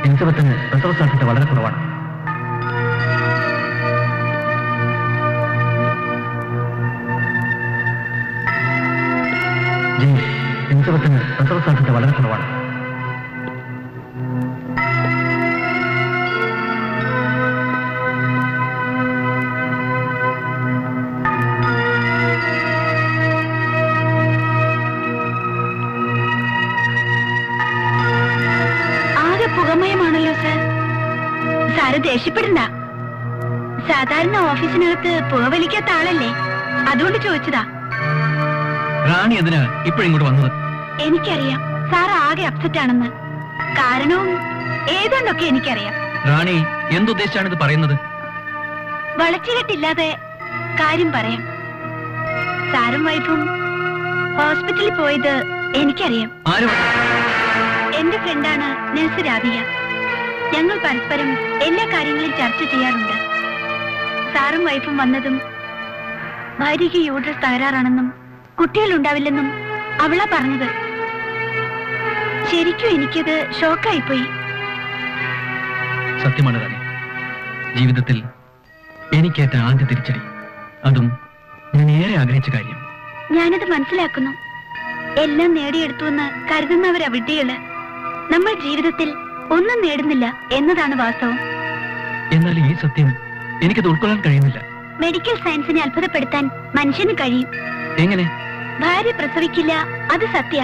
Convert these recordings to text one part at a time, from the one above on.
എലിസബത്തിന് പ്രസവ സാധ്യത വളരെ കുറവാണ്. എലിസബത്തിന് പ്രസവ സാധ്യത വളരെ കുറവാണ്. പുകമയമാണല്ലോ സാർ. സാറ് ദേഷ്യപ്പെടണ്ട. സാധാരണ ഓഫീസിനകത്ത് പുകവലിക്കാത്ത ആളല്ലേ, അതുകൊണ്ട് ചോദിച്ചതാ. റാണി എന്തിനാ ഇപ്പോഴിങ്ങോട്ട് വന്നത്? എനിക്കറിയാം സാർ ആകെ അപ്സെറ്റ് ആണെന്ന്. കാരണവും ഏതാണ്ടൊക്കെ എനിക്കറിയാം. റാണി എന്തുദ്ദേശിച്ചാണ് ഇത് പറയുന്നത്? വളച്ചുകെട്ടില്ലാതെ കാര്യം പറയാം. സാറും വൈഫും ഹോസ്പിറ്റലിൽ പോയത് എനിക്കറിയാം. എന്റെ ഫ്രണ്ടാണ് നഴ്സ് രാധിക. ഞങ്ങൾ പരസ്പരം എല്ലാ കാര്യങ്ങളും ചർച്ച ചെയ്യാറുണ്ട്. സാറും വൈഫും വന്നതും ഭാര്യയ്ക്ക് യൂട്രസ് തകരാറാണെന്നും കുട്ടികൾ ഉണ്ടാവില്ലെന്നും അവളാ പറഞ്ഞത്. ശരിക്കും എനിക്കത് ഷോക്കായിപ്പോയി. സത്യമാണ് റാണി, ജീവിതത്തിൽ എനിക്കേറ്റ ആദ്യ തിരിച്ചടി, അതും ഞാൻ ഏറെ ആഗ്രഹിച്ച കാര്യം. ഞാനത് മനസ്സിലാക്കുന്നു. എല്ലാം നേടിയെടുത്തുവെന്ന് കരുതുന്നവരാ വിഡ്ഢികള്. നമ്മൾ ജീവിതത്തിൽ ഒന്നും നേടുന്നില്ല എന്നതാണ് വാസ്തവം. എന്നാൽ ഈ സത്യം എനിക്കത് ഉൾക്കൊള്ളാൻ കഴിയുന്നില്ല. മെഡിക്കൽ സയൻസിനെ അത്ഭുതപ്പെടുത്താൻ മനുഷ്യന് കഴിയും. എങ്ങനെ? ഭാര്യ പ്രസവിക്കില്ല, അത് സത്യ.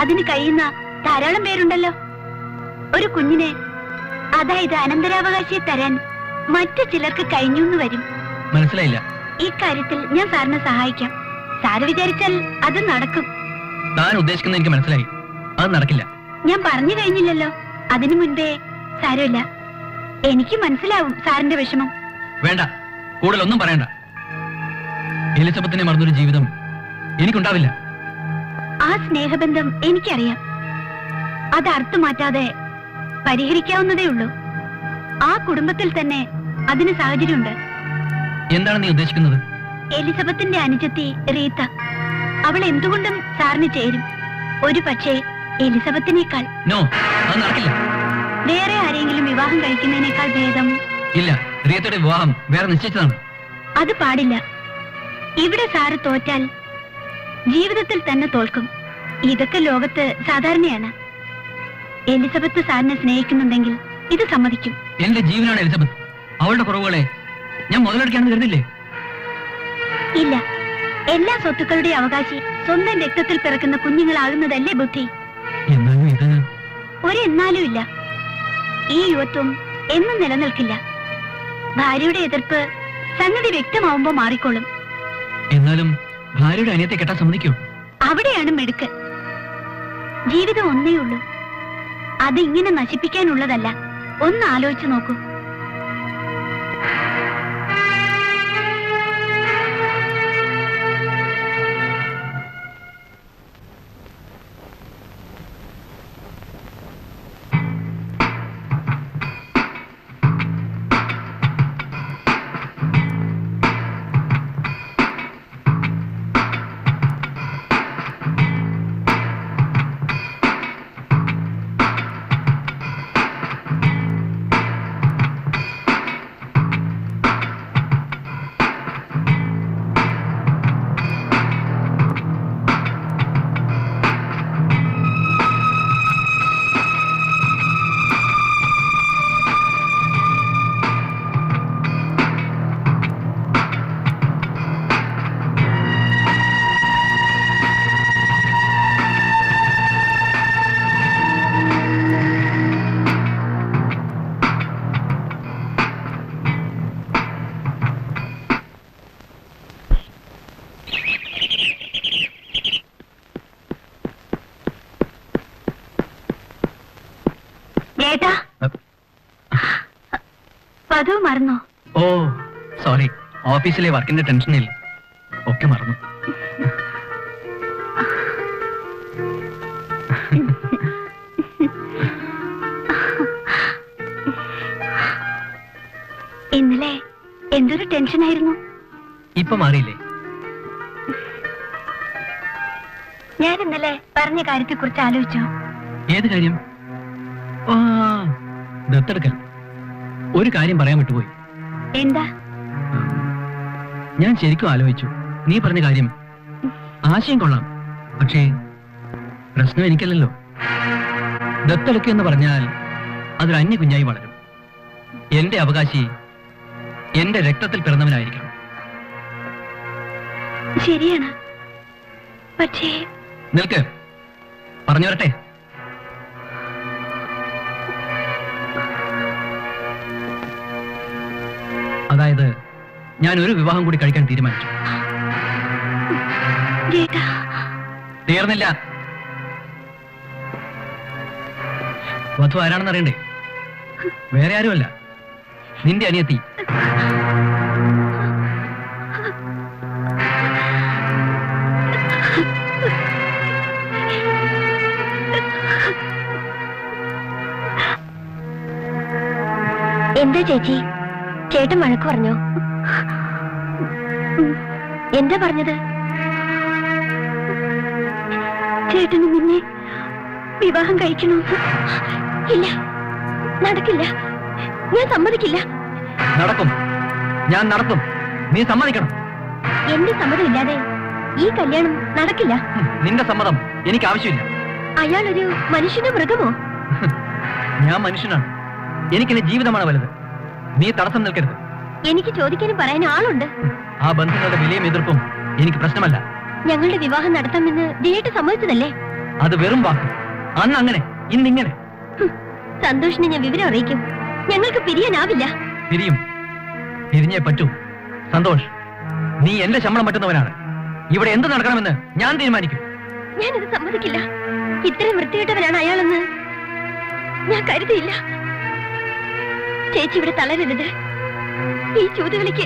അതിന് കഴിയുന്ന ധാരാളം പേരുണ്ടല്ലോ. ഒരു കുഞ്ഞിനെ, അതായത് അനന്തരാവകാശിയെ തരാൻ മറ്റു ചിലർക്ക് കഴിഞ്ഞു എന്ന് വരും. മനസ്സിലായില്ല. ഈ കാര്യത്തിൽ ഞാൻ സാറിനെ സഹായിക്കാം. സാറ് വിചാരിച്ചാൽ അത് നടക്കും. താൻ ഉദ്ദേശിക്കുന്നത് എനിക്ക് മനസ്സിലായി. അത് നടക്കില്ല. ഞാൻ പറഞ്ഞു കഴിഞ്ഞില്ലല്ലോ. അതിനു മുൻപേ സാരമില്ല, എനിക്ക് മനസ്സിലാവും സാറിന്റെ വിഷമം. വേണ്ട, കൂടുതലൊന്നും പറയണ്ട. എലിസബത്തിനെ മറന്നൊരു ജീവിതം എനിക്കുണ്ടാവില്ല. ആ സ്നേഹബന്ധം എനിക്കറിയാം. അത് അർത്ഥമാറ്റാതെ പരിഹരിക്കാവുന്നതേ ഉള്ളൂ. ആ കുടുംബത്തിൽ തന്നെ അതിന് സാഹചര്യമുണ്ട്. എന്താണ് നീ ഉദ്ദേശിക്കുന്നത്? എലിസബത്തിന്റെ അനുജത്തി റീത്ത. അവൾ എന്തുകൊണ്ടും സാറിന് ചേരും. ഒരു പക്ഷേ എലിസബത്തിനേക്കാൾ. നോ, അത് നടക്കില്ല. വേറെ ആരെങ്കിലും വിവാഹം കഴിക്കുന്നതിനേക്കാൾ ഭേദം. ഇല്ല, റീത്തയുടെ വിവാഹം വേറെ നിശ്ചയിച്ചതാണ്. അത് പാടില്ല. ഇവിടെ സാറ് തോറ്റാൽ ജീവിതത്തിൽ തന്നെ തോൽക്കും. ഇതൊക്കെ ലോകത്ത് സാധാരണയാണ്. എലിസബത്ത് സാറിനെ സ്നേഹിക്കുന്നുണ്ടെങ്കിൽ ഇത് സമ്മതിക്കും. എന്റെ ജീവനാണ് എലിസബത്ത്. അവളുടെ കുറവുകളെ ഞാൻ മുതലെടുക്കാണെന്ന് കരുതില്ലേ? ഇല്ല, എല്ലാ സ്വത്തുക്കളുടെ അവകാശി സ്വന്തം രക്തത്തിൽ പിറക്കുന്ന കുഞ്ഞുങ്ങളാകുന്നതല്ലേ ബുദ്ധി. എന്നാലും ഇത് ഒരു എന്നാലും ഇല്ല. ഈ യുവത്വം എന്നും നിലനിൽക്കില്ല. ഭാര്യയുടെ എതിർപ്പ് സംഗതി വ്യക്തമാവുമ്പോ മാറിക്കോളും. എന്നാലും ഭാര്യയുടെ അനിയത്തെ കെട്ടാൻ സമ്മതിക്കൂ? അവിടെയാണ് മിടുക്ക്. ജീവിതം ഒന്നേ ഉള്ളൂ. അത് ഇങ്ങനെ നശിപ്പിക്കാനുള്ളതല്ല. ഒന്ന് ആലോചിച്ചു നോക്കൂ. പദവ് മറന്നോ? ഓ സോറി, ഓഫീസിലെ വർക്കിന്റെ ടെൻഷനിൽ ഒക്കെ മറന്നു. ഇന്നലെ എന്തൊരു ടെൻഷനായിരുന്നു. ഇപ്പൊ മാറിയില്ലേ? ഞാൻ ഇന്നലെ പറഞ്ഞ കാര്യത്തെ കുറിച്ച് ആലോചിച്ചോ? ഏത് കാര്യം? ദത്തെടുക്കൽ. ഒരു കാര്യം പറയാൻ വിട്ടുപോയി. എന്താ? ഞാൻ ശരിക്കും ആലോചിച്ചു. നീ പറഞ്ഞ കാര്യം ആശയം കൊള്ളാം, പക്ഷേ പ്രശ്നം എനിക്കല്ലല്ലോ. ദത്തെടുക്കുക എന്ന് പറഞ്ഞാൽ അതൊരു അന്യ കുഞ്ഞായി വളരും. എന്റെ അവകാശി എന്റെ രക്തത്തിൽ പിറന്നവനായിരിക്കണം. ശരിയാണ്, പക്ഷേ... നിൽക്ക്, പറഞ്ഞു വരട്ടെ. അതായത് ഞാൻ ഒരു വിവാഹം കൂടി കഴിക്കാൻ തീരുമാനിച്ചു. തീർന്നില്ല. വധു ആരാണെന്ന് അറിയണ്ടേ? വേറെ ആരുമല്ല, നിന്റെ അനിയത്തി. എന്താ ചേച്ചി, ചേട്ടൻ വഴക്ക് പറഞ്ഞോ? എന്താ പറഞ്ഞത്? ചേട്ടന് നിന്നെ വിവാഹം കഴിക്കണമെന്ന്. ഇല്ല, നടക്കില്ല. ഞാൻ സമ്മതിക്കില്ല. നടക്കും, ഞാൻ നടത്തും. നീ സമ്മതിക്കണം. എന്റെ സമ്മതമില്ലാതെ ഈ കല്യാണം നടക്കില്ല. നിന്റെ സമ്മതം എനിക്ക് ആവശ്യമില്ല. അയാളൊരു മനുഷ്യനോ മൃഗമോ? ഞാൻ മനുഷ്യനാണ്. എനിക്കെന്റെ ജീവിതമാണ് വലുത്. നീ തടസ്സം നിൽക്കരുത്. എനിക്ക് ചോദിക്കാനും പറയാനും ആളുണ്ട്. ആ ബന്ധങ്ങളുടെ വിലയും എതിർപ്പും എനിക്ക് പ്രശ്നമല്ല. ഞങ്ങളുടെ വിവാഹം നടത്താമെന്ന് ജയേട്ട് സമ്മതിച്ചതല്ലേ? അത് വെറും വാക്ക്. അന്ന് അങ്ങനെ, ഇന്നിങ്ങനെ. സന്തോഷിനെ ഞാൻ വിവരം അറിയിക്കും. ഞങ്ങൾക്ക് പിരിയാനാവില്ല. പിരിയും, പിരിഞ്ഞേ പറ്റൂ. സന്തോഷ്, നീ എന്റെ ശമ്പളം പറ്റുന്നവനാണ്. ഇവിടെ എന്ത് നടക്കണമെന്ന് ഞാൻ തീരുമാനിക്കും. ഞാനത് സമ്മതിക്കില്ല. ഇത്രയും വൃത്തികെട്ടവനാണ് അയാളെന്ന് ഞാൻ കരുതിയില്ല. ചേച്ചി ഇവിടെ തളരരുത്. ഈ ചൂതുകളിക്ക്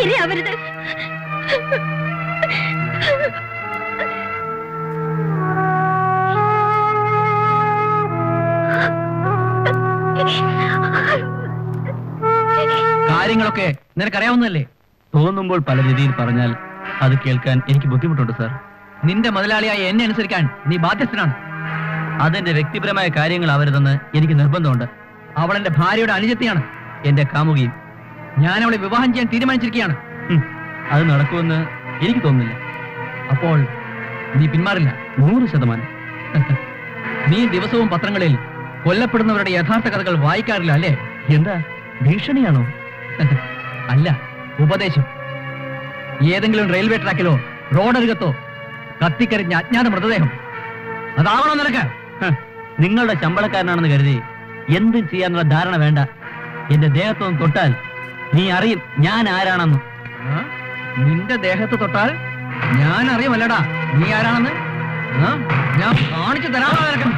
ഇരയാവരുത്. കാര്യങ്ങളൊക്കെ നിനക്കറിയാവുന്നതല്ലേ? തോന്നുമ്പോൾ പല രീതിയിൽ പറഞ്ഞാൽ അത് കേൾക്കാൻ എനിക്ക് ബുദ്ധിമുട്ടുണ്ട് സാർ. നിന്റെ മുതലാളിയായ എന്നെ അനുസരിക്കാൻ നീ ബാധ്യസ്ഥനാണ്. അതെന്റെ വ്യക്തിപരമായ കാര്യങ്ങളാവരുതെന്ന് എനിക്ക് നിർബന്ധമുണ്ട്. അവൾ എന്റെ ഭാര്യയുടെ അനുജത്തിയാണ്, എന്റെ കാമുകിയും. ഞാൻ അവളെ വിവാഹം ചെയ്യാൻ തീരുമാനിച്ചിരിക്കുകയാണ്. അത് നടക്കുമെന്ന് എനിക്ക് തോന്നുന്നില്ല. അപ്പോൾ നീ പിന്മാറില്ല? 100%. നീ ദിവസവും പത്രങ്ങളിൽ കൊല്ലപ്പെടുന്നവരുടെ യഥാർത്ഥ കഥകൾ വായിക്കാറില്ല അല്ലേ? എന്താ, ഭീഷണിയാണോ? അല്ല, ഉപദേശം. ഏതെങ്കിലും റെയിൽവേ ട്രാക്കിലോ റോഡരികത്തോ കത്തിക്കരിഞ്ഞ അജ്ഞാത മൃതദേഹം അതാവണോ നിനക്ക്? നിങ്ങളുടെ ശമ്പളക്കാരനാണെന്ന് കരുതി എന്തും ചെയ്യാനുള്ള ധാരണ വേണ്ട. എന്റെ ദേഹത്തൊന്നും തൊട്ടാൽ നീ അറിയും ഞാൻ ആരാണെന്ന്. നിന്റെ ദേഹത്ത് തൊട്ടാൽ ഞാൻ അറിയുമല്ലടാ നീ ആരാണെന്ന്. ഞാൻ കാണിച്ചു തരാമോ നിനക്ക്?